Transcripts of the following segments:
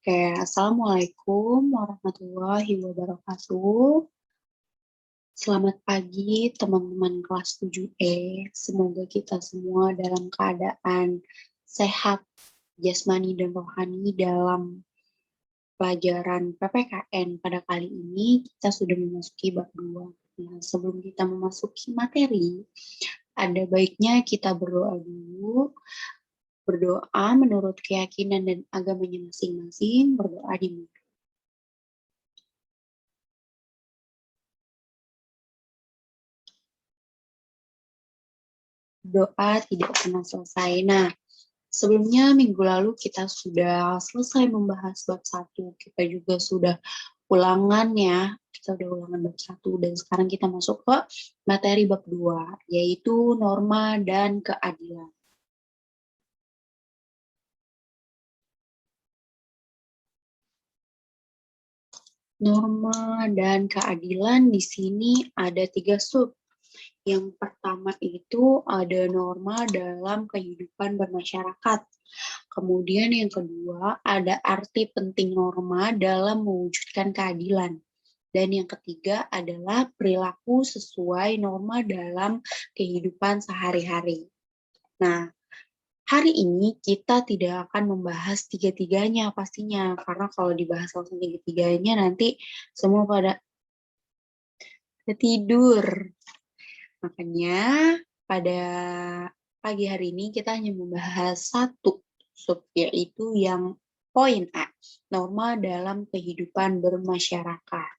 Oke, Assalamualaikum warahmatullahi wabarakatuh. Selamat pagi teman-teman kelas 7E. Semoga kita semua dalam keadaan sehat, jasmani dan rohani dalam pelajaran PPKN pada kali ini. Kita sudah memasuki bab 2. Nah, sebelum kita memasuki materi, ada baiknya kita berdoa dulu. Berdoa menurut keyakinan dan agamanya masing-masing, berdoa di doa tidak pernah selesai. Nah, sebelumnya minggu lalu kita sudah selesai membahas bab 1. Kita juga sudah ulangan ya. Kita udah ulangan bab 1 dan sekarang kita masuk ke materi bab 2, yaitu norma dan keadilan. Norma dan keadilan di sini ada 3 sub. Yang pertama itu ada norma dalam kehidupan bermasyarakat. Kemudian yang kedua ada arti penting norma dalam mewujudkan keadilan. Dan yang ketiga adalah perilaku sesuai norma dalam kehidupan sehari-hari. Nah, hari ini kita tidak akan membahas tiga-tiganya pastinya, karena kalau dibahas langsung tiga-tiganya nanti semua pada tidur. Makanya pada pagi hari ini kita hanya membahas satu sub, yaitu yang poin A, norma dalam kehidupan bermasyarakat.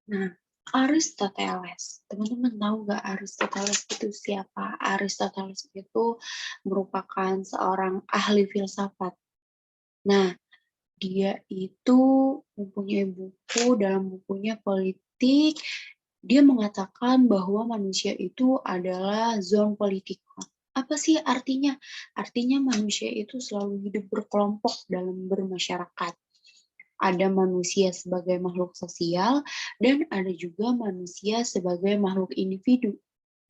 Nah, Aristoteles. Teman-teman tahu nggak Aristoteles itu siapa? Aristoteles itu merupakan seorang ahli filsafat. Nah, dia itu mempunyai buku, dalam bukunya Politik, dia mengatakan bahwa manusia itu adalah zoon politica. Apa sih artinya? Artinya manusia itu selalu hidup berkelompok dalam bermasyarakat. Ada manusia sebagai makhluk sosial dan ada juga manusia sebagai makhluk individu.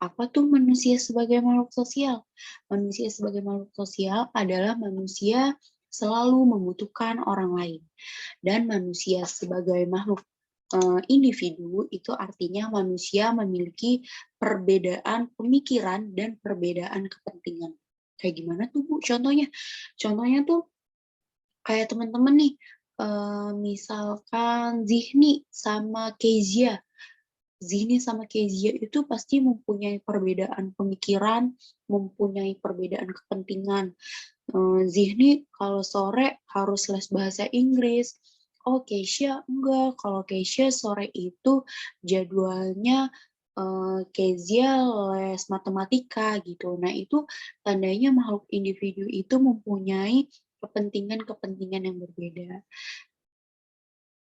Apa tuh manusia sebagai makhluk sosial? Manusia sebagai makhluk sosial adalah manusia selalu membutuhkan orang lain. Dan manusia sebagai makhluk individu itu artinya manusia memiliki perbedaan pemikiran dan perbedaan kepentingan. Kayak gimana tuh Bu contohnya? Contohnya tuh kayak teman-teman nih, misalkan Zihni sama Kezia. Zihni sama Kezia itu pasti mempunyai perbedaan pemikiran, mempunyai perbedaan kepentingan. Zihni kalau sore harus les bahasa Inggris. Oh, Keisha enggak. Kalau Keisha sore itu jadwalnya Kezia les matematika gitu. Nah, itu tandanya makhluk individu itu mempunyai kepentingan-kepentingan yang berbeda.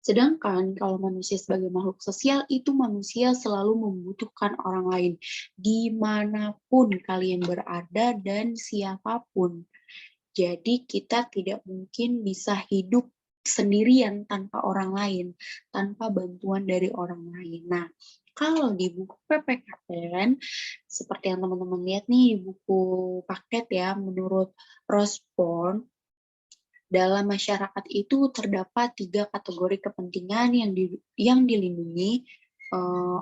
Sedangkan kalau manusia sebagai makhluk sosial itu manusia selalu membutuhkan orang lain dimanapun kalian berada dan siapapun. Jadi kita tidak mungkin bisa hidup sendirian tanpa orang lain, tanpa bantuan dari orang lain. Nah, kalau di buku PPKN, seperti yang teman-teman lihat nih, buku paket ya, menurut Rospon, dalam masyarakat itu terdapat 3 kategori kepentingan yang dilindungi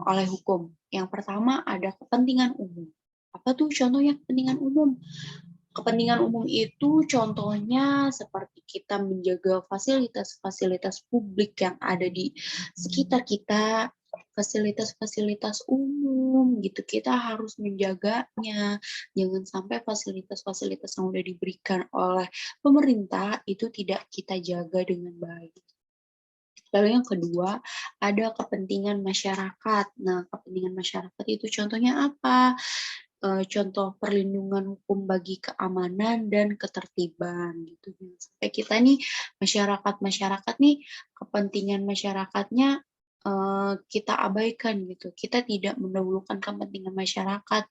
oleh hukum. Yang pertama ada kepentingan umum. Apa tuh contohnya kepentingan umum? Kepentingan umum itu contohnya seperti kita menjaga fasilitas-fasilitas publik yang ada di sekitar kita, fasilitas-fasilitas umum gitu. Kita harus menjaganya. Jangan sampai fasilitas-fasilitas yang sudah diberikan oleh pemerintah itu tidak kita jaga dengan baik. Lalu yang kedua, ada kepentingan masyarakat. Nah, kepentingan masyarakat itu contohnya apa? Contoh perlindungan hukum bagi keamanan dan ketertiban gitu. Sampai kita nih masyarakat nih kepentingan masyarakatnya kita abaikan gitu. Kita tidak mendahulukan kepentingan masyarakat.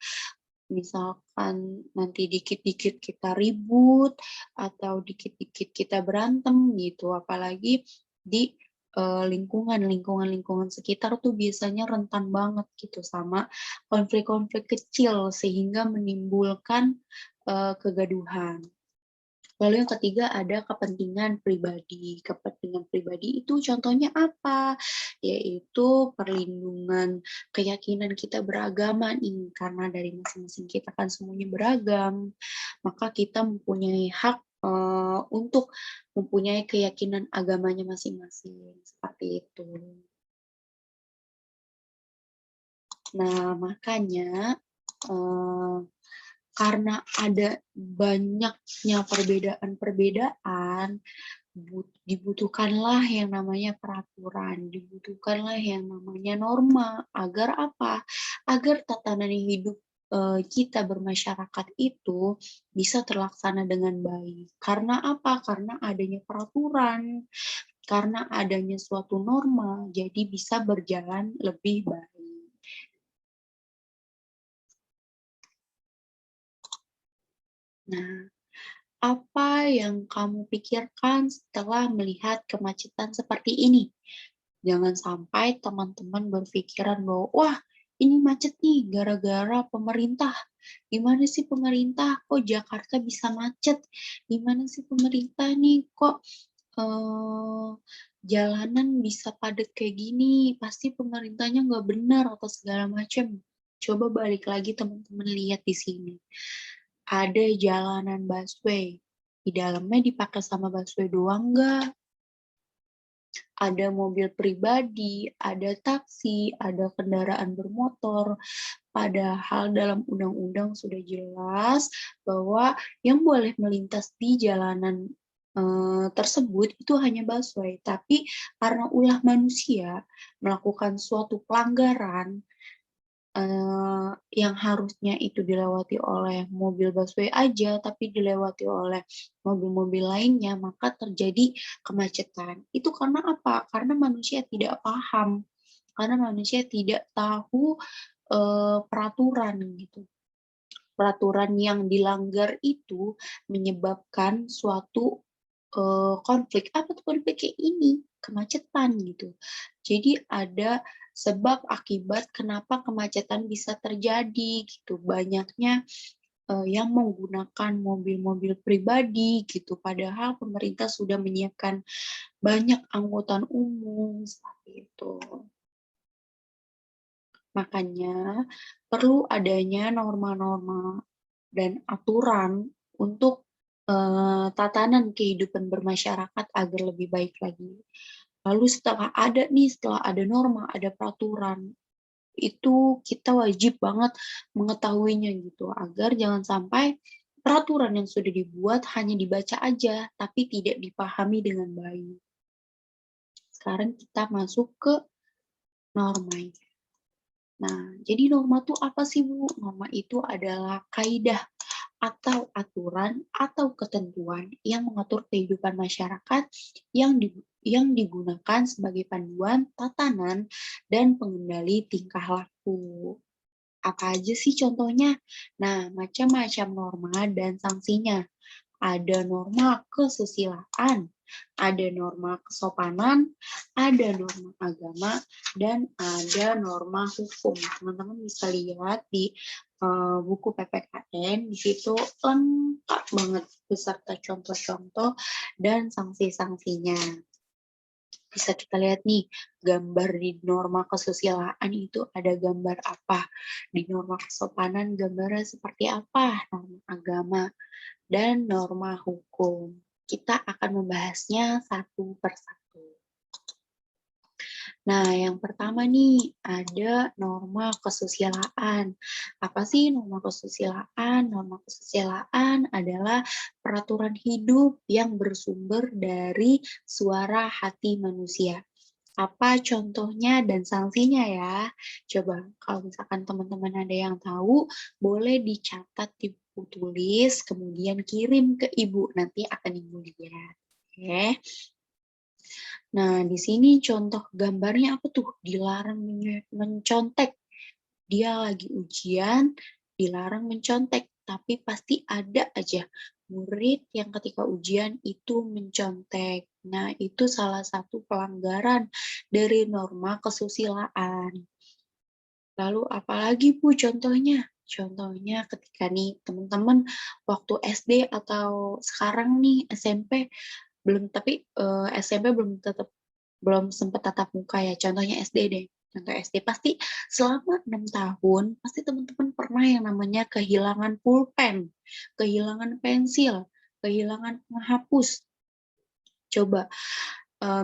Misalkan nanti dikit-dikit kita ribut atau dikit-dikit kita berantem gitu. Apalagi di lingkungan sekitar tuh biasanya rentan banget gitu sama konflik-konflik kecil sehingga menimbulkan kegaduhan. Lalu yang ketiga ada kepentingan pribadi. Kepentingan pribadi itu contohnya apa? Yaitu perlindungan keyakinan kita beragama nih, karena dari masing-masing kita kan semuanya beragam, maka kita mempunyai hak untuk mempunyai keyakinan agamanya masing-masing, seperti itu. Nah, makanya karena ada banyaknya perbedaan-perbedaan, dibutuhkanlah yang namanya peraturan, dibutuhkanlah yang namanya norma, agar apa? Agar tatanan hidup kita bermasyarakat itu bisa terlaksana dengan baik. Karena apa? Karena adanya peraturan, karena adanya suatu norma, jadi bisa berjalan lebih baik. Nah, apa yang kamu pikirkan setelah melihat kemacetan seperti ini? Jangan sampai teman-teman berpikiran bahwa, wah, ini macet nih gara-gara pemerintah. Gimana sih pemerintah? Kok Jakarta bisa macet? Gimana sih pemerintah nih? Kok jalanan bisa padat kayak gini? Pasti pemerintahnya nggak benar atau segala macam. Coba balik lagi teman-teman lihat di sini. Ada jalanan busway. Di dalamnya dipakai sama busway doang nggak? Ada mobil pribadi, ada taksi, ada kendaraan bermotor. Padahal dalam undang-undang sudah jelas bahwa yang boleh melintas di jalanan tersebut itu hanya busway. Tapi karena ulah manusia melakukan suatu pelanggaran yang harusnya itu dilewati oleh mobil busway aja, tapi dilewati oleh mobil-mobil lainnya, maka terjadi kemacetan. Itu karena apa? Karena manusia tidak paham, karena manusia tidak tahu peraturan gitu. Peraturan yang dilanggar itu menyebabkan suatu konflik. Apa tuh konflik kayak ini? Kemacetan gitu. Jadi ada sebab akibat kenapa kemacetan bisa terjadi gitu. Banyaknya yang menggunakan mobil-mobil pribadi gitu. Padahal pemerintah sudah menyiapkan banyak angkutan umum seperti itu. Makanya perlu adanya norma-norma dan aturan untuk tatanan kehidupan bermasyarakat agar lebih baik lagi. Lalu setelah ada norma, ada peraturan, itu kita wajib banget mengetahuinya gitu, agar jangan sampai peraturan yang sudah dibuat hanya dibaca aja, tapi tidak dipahami dengan baik. Sekarang kita masuk ke norma. Nah, jadi norma itu apa sih, Bu? Norma itu adalah kaidah atau aturan atau ketentuan yang mengatur kehidupan masyarakat yang digunakan sebagai panduan, tatanan, dan pengendali tingkah laku. Apa aja sih contohnya? Nah, macam-macam norma dan sanksinya. Ada norma kesusilaan, ada norma kesopanan, ada norma agama, dan ada norma hukum. Teman-teman bisa lihat di buku PPKN, di situ lengkap banget beserta contoh-contoh dan sanksi-sanksinya. Bisa kita lihat nih, gambar di norma kesusilaan itu ada gambar apa, di norma kesopanan gambarnya seperti apa, norma agama, dan norma hukum. Kita akan membahasnya satu persatu. Nah, yang pertama nih, ada norma kesusilaan. Apa sih norma kesusilaan? Norma kesusilaan adalah peraturan hidup yang bersumber dari suara hati manusia. Apa contohnya dan sanksinya ya? Coba kalau misalkan teman-teman ada yang tahu, boleh dicatat di buku tulis, kemudian kirim ke ibu, nanti akan ibu lihat. Oke. Nah, di sini contoh gambarnya apa tuh? Dilarang mencontek. Dia lagi ujian, dilarang mencontek. Tapi pasti ada aja murid yang ketika ujian itu mencontek. Nah, itu salah satu pelanggaran dari norma kesusilaan. Lalu apalagi Bu contohnya? Contohnya ketika nih teman-teman waktu SD atau sekarang nih SMP belum, tapi SMP belum sempat tatap muka ya. Contohnya SD deh. Contoh SD pasti selama 6 tahun pasti teman-teman pernah yang namanya kehilangan pulpen, kehilangan pensil, kehilangan penghapus. Coba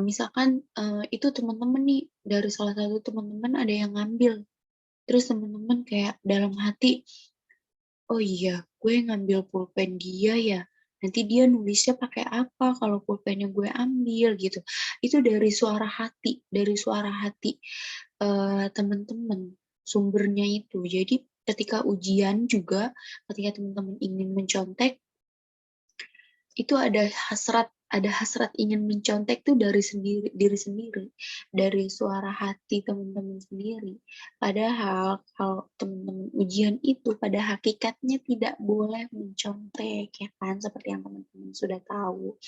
misalkan itu teman-teman nih dari salah satu teman-teman ada yang ngambil. Terus teman-teman kayak dalam hati, oh iya, gue ngambil pulpen dia ya. Nanti dia nulisnya pakai apa kalau pulpennya gue ambil gitu. Itu dari suara hati teman-teman sumbernya itu. Jadi ketika ujian juga, ketika teman-teman ingin mencontek, itu ada hasrat ingin mencontek tuh dari diri sendiri, dari suara hati teman-teman sendiri. Padahal kalau teman-teman ujian itu pada hakikatnya tidak boleh mencontek, ya kan, seperti yang teman-teman sudah tahu.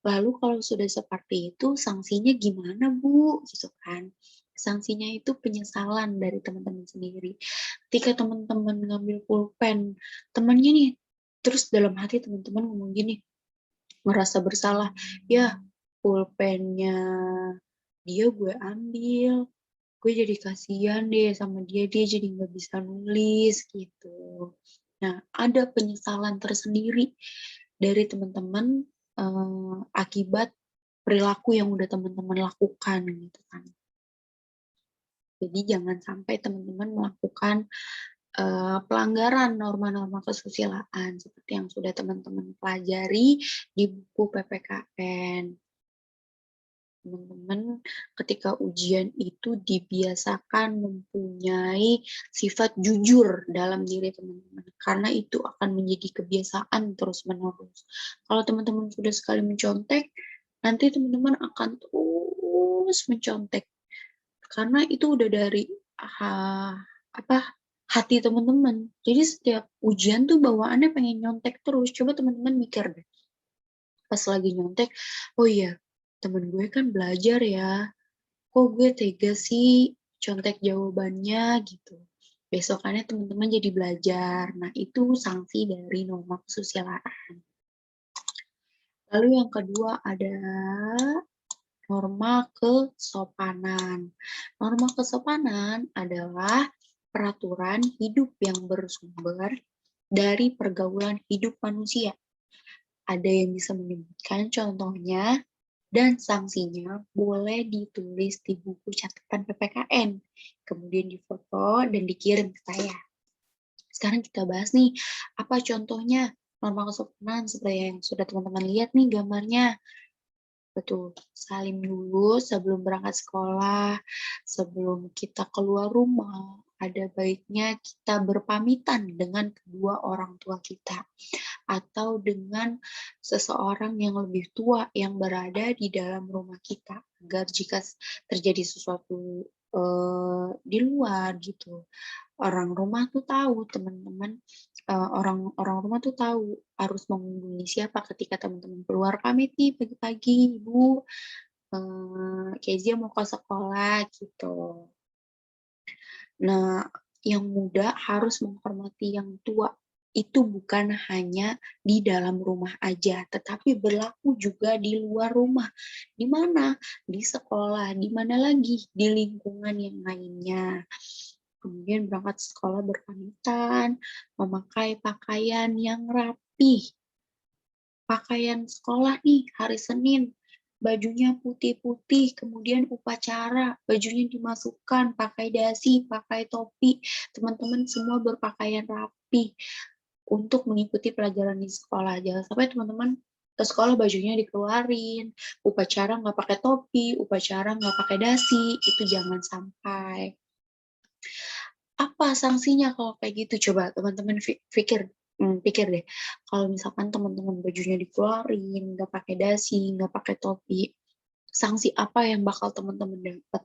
Lalu kalau sudah seperti itu sanksinya gimana Bu, gitu kan. Sanksinya itu penyesalan dari teman-teman sendiri. Ketika teman-teman ngambil pulpen temannya nih, terus dalam hati teman-teman ngomong gini, merasa bersalah, ya pulpennya dia gue ambil, gue jadi kasihan deh sama dia, dia jadi nggak bisa nulis gitu. Nah, ada penyesalan tersendiri dari teman-teman akibat perilaku yang udah teman-teman lakukan gitu kan. Jadi jangan sampai teman-teman melakukan pelanggaran norma-norma kesusilaan seperti yang sudah teman-teman pelajari di buku PPKN. Teman-teman ketika ujian itu dibiasakan mempunyai sifat jujur dalam diri teman-teman, karena itu akan menjadi kebiasaan terus-menerus. Kalau teman-teman sudah sekali mencontek, nanti teman-teman akan terus mencontek, karena itu udah dari hati teman-teman. Jadi setiap ujian tuh bawaannya pengen nyontek terus. Coba teman-teman mikir deh, pas lagi nyontek, oh iya, temen gue kan belajar ya, kok gue tega sih contek jawabannya gitu. Besokannya teman-teman jadi belajar. Nah, itu sanksi dari norma kesusilaan. Lalu yang kedua ada norma kesopanan. Norma kesopanan adalah peraturan hidup yang bersumber dari pergaulan hidup manusia. Ada yang bisa menyebutkan contohnya dan sanksinya boleh ditulis di buku catatan PPKN, kemudian difoto dan dikirim ke saya. Sekarang kita bahas nih, apa contohnya norma kesopanan seperti yang sudah teman-teman lihat nih gambarnya. Betul, salim dulu sebelum berangkat sekolah, sebelum kita keluar rumah, ada baiknya kita berpamitan dengan kedua orang tua kita atau dengan seseorang yang lebih tua yang berada di dalam rumah kita, agar jika terjadi sesuatu di luar gitu, orang rumah tuh tahu, teman-teman, orang rumah tuh tahu harus menghubungi siapa ketika teman-teman keluar, pamit nih pagi-pagi ibu, Kezia mau ke sekolah gitu. Nah, yang muda harus menghormati yang tua. Itu bukan hanya di dalam rumah aja, tetapi berlaku juga di luar rumah. Di mana? Di sekolah, di mana lagi? Di lingkungan yang lainnya. Kemudian berangkat sekolah berpamitan, memakai pakaian yang rapi. Pakaian sekolah nih hari Senin, bajunya putih-putih, kemudian upacara, bajunya dimasukkan, pakai dasi, pakai topi, teman-teman semua berpakaian rapi untuk mengikuti pelajaran di sekolah. Jangan sampai teman-teman ke sekolah bajunya dikeluarin, upacara nggak pakai topi, upacara nggak pakai dasi, itu jangan sampai. Apa sanksinya kalau kayak gitu? Coba teman-teman pikir deh, kalau misalkan teman-teman bajunya dikeluarin, nggak pakai dasi, nggak pakai topi, sanksi apa yang bakal teman-teman dapat?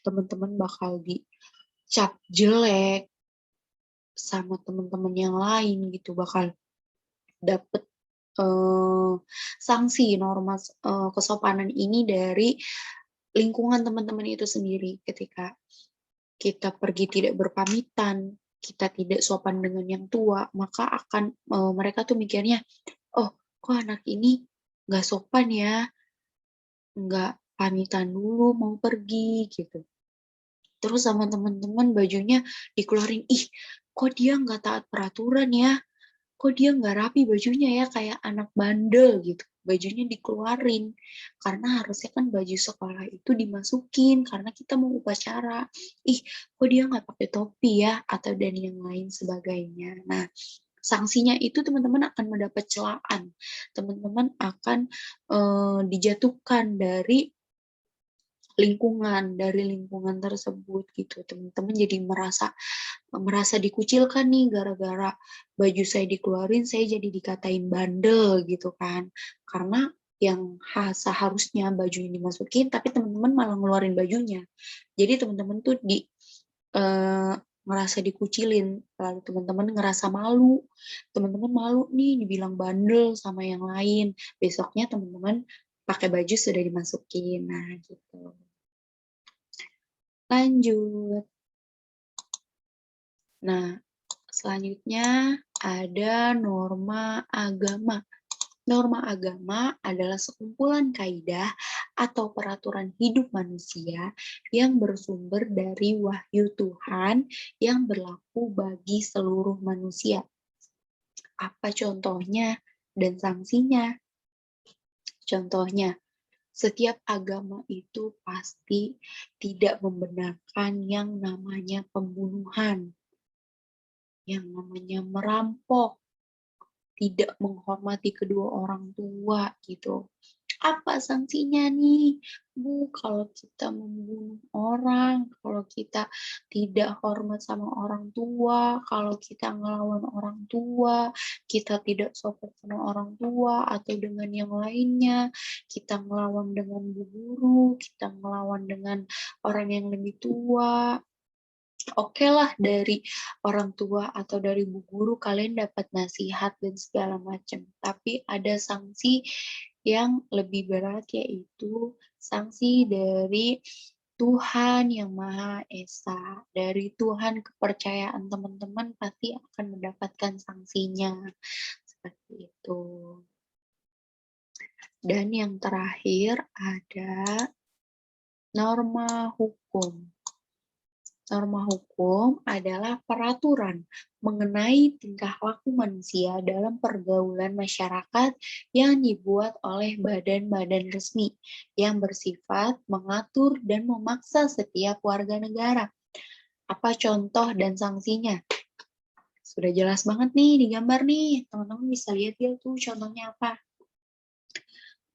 Teman-teman bakal dicap jelek sama teman-teman yang lain gitu, bakal dapet sanksi norma kesopanan ini dari lingkungan teman-teman itu sendiri. Ketika kita pergi tidak berpamitan, kita tidak sopan dengan yang tua, maka akan mereka tuh mikirnya, oh kok anak ini nggak sopan ya, nggak pamitan dulu mau pergi gitu. Terus sama teman-teman bajunya dikeluarin, ih kok dia nggak taat peraturan ya, kok dia nggak rapi bajunya ya, kayak anak bandel gitu. Bajunya dikeluarin, karena harusnya kan baju sekolah itu dimasukin, karena kita mau upacara. Ih, kok dia nggak pakai topi ya, atau dan yang lain sebagainya. Nah, sanksinya itu teman-teman akan mendapat celaan. Teman-teman akan dijatuhkan dari lingkungan tersebut gitu. Teman-teman jadi merasa dikucilkan nih gara-gara baju saya dikeluarin, saya jadi dikatain bandel gitu kan. Karena yang seharusnya bajunya dimasukin, tapi teman-teman malah ngeluarin bajunya. Jadi teman-teman tuh ngerasa dikucilin, lalu teman-teman ngerasa malu. Teman-teman malu nih dibilang bandel sama yang lain. Besoknya teman-teman pakai baju sudah dimasukin. Nah, gitu. Lanjut. Nah, selanjutnya ada norma agama. Norma agama adalah sekumpulan kaidah atau peraturan hidup manusia yang bersumber dari wahyu Tuhan yang berlaku bagi seluruh manusia. Apa contohnya dan sanksinya? Contohnya, setiap agama itu pasti tidak membenarkan yang namanya pembunuhan, yang namanya merampok, tidak menghormati kedua orang tua gitu. Apa sanksinya nih, Bu, kalau kita membunuh orang, kalau kita tidak hormat sama orang tua, kalau kita ngelawan orang tua, kita tidak sopan sama orang tua atau dengan yang lainnya, kita ngelawan dengan bu guru, kita ngelawan dengan orang yang lebih tua. Oke lah, dari orang tua atau dari bu guru kalian dapat nasihat dan segala macam. Tapi ada sanksi yang lebih berat, yaitu sanksi dari Tuhan yang Maha Esa. Dari Tuhan kepercayaan teman-teman pasti akan mendapatkan sanksinya. Seperti itu. Dan yang terakhir ada norma hukum. Norma hukum adalah peraturan mengenai tingkah laku manusia dalam pergaulan masyarakat yang dibuat oleh badan-badan resmi yang bersifat mengatur dan memaksa setiap warga negara. Apa contoh dan sanksinya? Sudah jelas banget nih di gambar nih. Teman-teman bisa lihat ya tuh contohnya apa.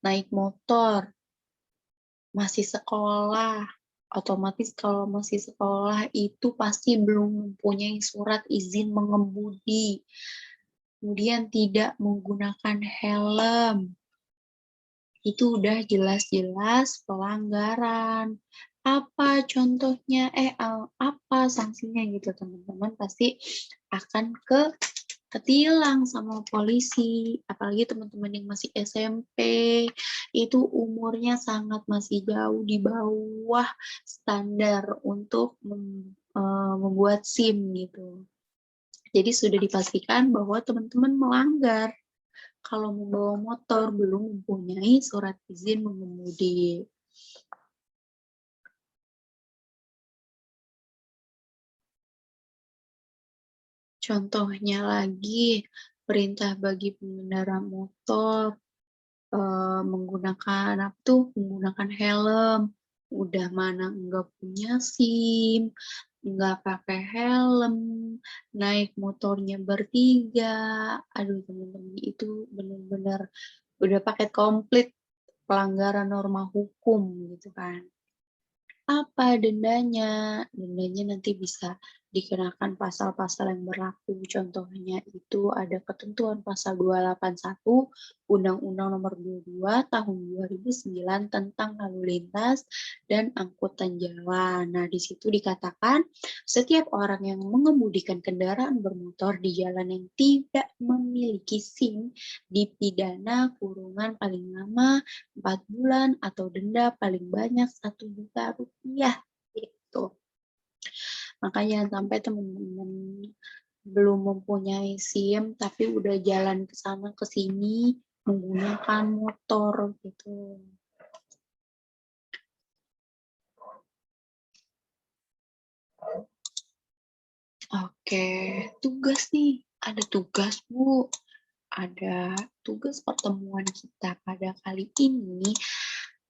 Naik motor, masih sekolah, otomatis kalau masih sekolah itu pasti belum mempunyai surat izin mengemudi. Kemudian tidak menggunakan helm. Itu udah jelas-jelas pelanggaran. Apa contohnya? Apa sanksinya gitu teman-teman? Pasti akan ketilang sama polisi, apalagi teman-teman yang masih SMP, itu umurnya sangat masih jauh di bawah standar untuk membuat SIM gitu. Jadi sudah dipastikan bahwa teman-teman melanggar kalau membawa motor belum mempunyai surat izin mengemudi. Contohnya lagi, perintah bagi pengendara motor menggunakan apa tuh, menggunakan helm. Udah mana enggak punya SIM, enggak pakai helm, naik motornya bertiga. Aduh teman-teman, itu benar-benar udah paket komplit pelanggaran norma hukum gitu kan. Apa dendanya? Dendanya nanti bisa dikenakan pasal-pasal yang berlaku. Contohnya itu ada ketentuan pasal 281 Undang-Undang Nomor 22 Tahun 2009 tentang lalu lintas dan angkutan jalan. Nah, di situ dikatakan setiap orang yang mengemudikan kendaraan bermotor di jalan yang tidak memiliki SIM dipidana kurungan paling lama 4 bulan atau denda paling banyak 1 juta rupiah. Gitu. Maka jangan sampai teman-teman belum mempunyai SIM tapi udah jalan ke sana ke sini menggunakan motor gitu. Oke, tugas nih. Ada tugas, Bu. Ada tugas pertemuan kita pada kali ini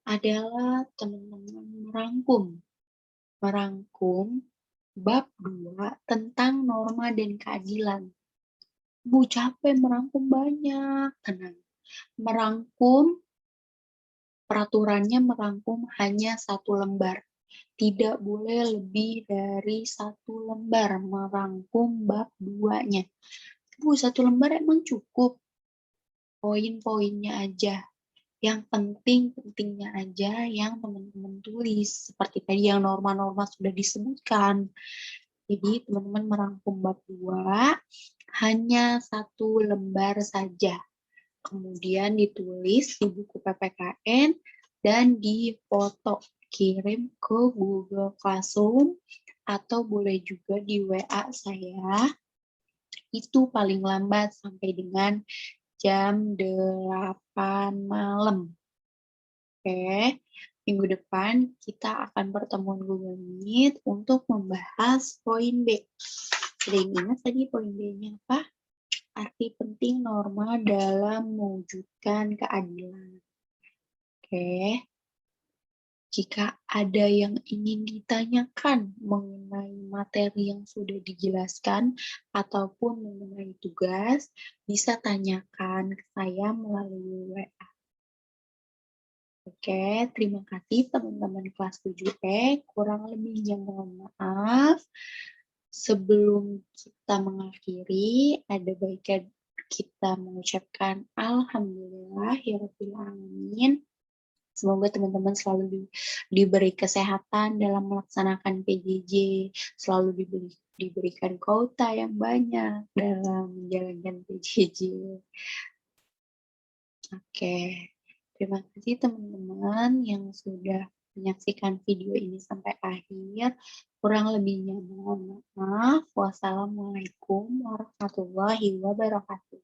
adalah teman-teman merangkum bab 2 tentang norma dan keadilan. Bu, capek merangkum banyak. Tenang. Merangkum, peraturannya merangkum hanya 1 lembar. Tidak boleh lebih dari 1 lembar merangkum bab 2-nya. Bu, 1 lembar emang cukup? Poin-poinnya aja. Yang penting-pentingnya aja yang teman-teman tulis. Seperti tadi yang norma-norma sudah disebutkan. Jadi teman-teman merangkum bab 2 hanya 1 lembar saja. Kemudian ditulis di buku PPKN dan difoto. Kirim ke Google Classroom atau boleh juga di WA saya. Itu paling lambat sampai dengan jam 8 malam. Oke, minggu depan kita akan pertemuan Google Meet untuk membahas poin B. Sudah ingat tadi poin B-nya apa? Arti penting norma dalam mewujudkan keadilan. Oke, jika ada yang ingin ditanyakan mengenai materi yang sudah dijelaskan ataupun mengenai tugas, bisa tanyakan ke saya melalui WA. Oke, terima kasih teman-teman kelas 7E. Kurang lebihnya mohon maaf. Sebelum kita mengakhiri, ada baiknya kita mengucapkan Alhamdulillahirrahmanirrahim. Semoga teman-teman selalu diberi kesehatan dalam melaksanakan PJJ, selalu diberikan kuota yang banyak dalam menjalankan PJJ. Oke, terima kasih teman-teman yang sudah menyaksikan video ini sampai akhir. Kurang lebihnya mohon maaf. Wassalamualaikum warahmatullahi wabarakatuh.